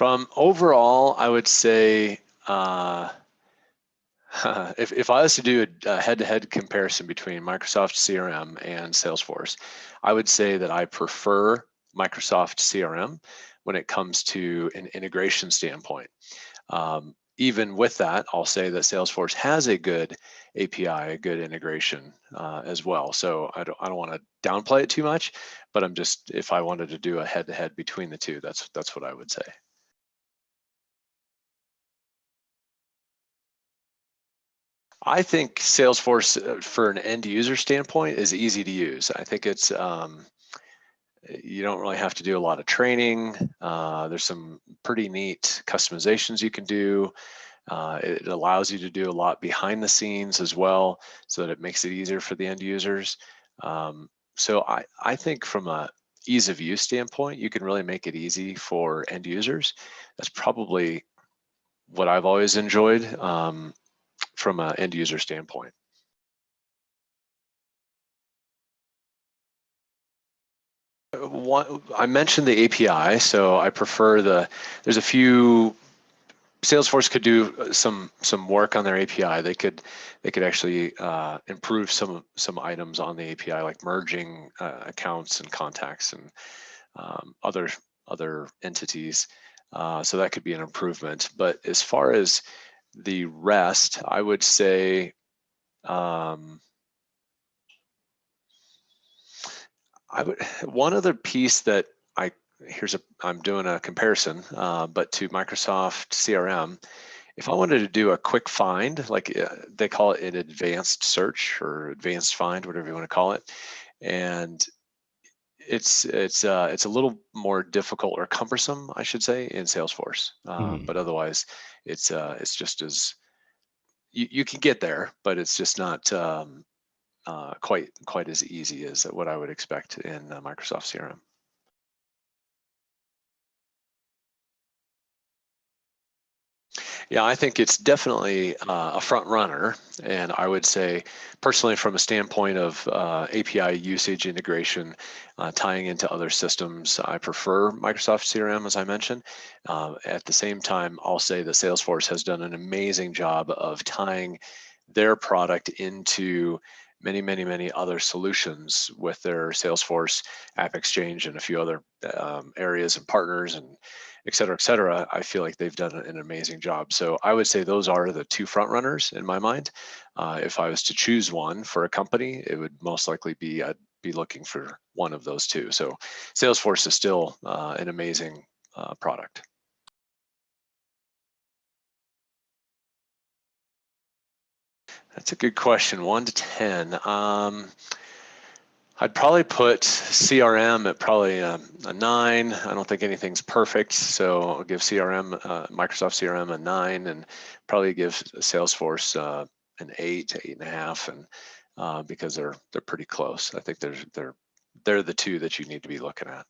From overall, I would say if I was to do a head-to-head comparison between Microsoft CRM and Salesforce, I would say that I prefer Microsoft CRM when it comes to an integration standpoint. Even with that, I'll say that Salesforce has a good API, a good integration as well. So I don't want to downplay it too much, but I'm just, if I wanted to do a head-to-head between the two, that's what I would say. I think Salesforce, for an end user standpoint, is easy to use. I think it's you don't really have to do a lot of training. There's some pretty neat customizations you can do. It allows you to do a lot behind the scenes as well, so that it makes it easier for the end users. So I think from a ease of use standpoint, you can really make it easy for end users. That's probably what I've always enjoyed from an end user standpoint. I mentioned the API, so I prefer there's a few. Salesforce could do some work on their API. They could actually improve some items on the API, like merging accounts and contacts and other entities. So that could be an improvement. But as far as the rest, I would say one other piece that I'm doing a comparison, but to Microsoft CRM. If I wanted to do a quick find, like they call it an advanced search or advanced find, whatever you want to call it, and it's a little more difficult or cumbersome, I should say, in Salesforce. But otherwise, it's just as you can get there, but it's just not quite as easy as what I would expect in Microsoft CRM. Yeah, I think it's definitely a front runner, and I would say personally, from a standpoint of API usage integration, tying into other systems, I prefer Microsoft CRM, as I mentioned. At the same time, I'll say that Salesforce has done an amazing job of tying their product into many other solutions with their Salesforce App Exchange and a few other areas and partners and et cetera, I feel like they've done an amazing job. So I would say those are the two front runners in my mind. If I was to choose one for a company, it would most likely be I'd be looking for one of those two. So Salesforce is still an amazing product. That's a good question. 1 to 10. I'd probably put CRM at probably a 9. I don't think anything's perfect, so I'll give Microsoft CRM a 9, and probably give Salesforce an 8 to 8.5, and because they're pretty close. I think they're the two that you need to be looking at.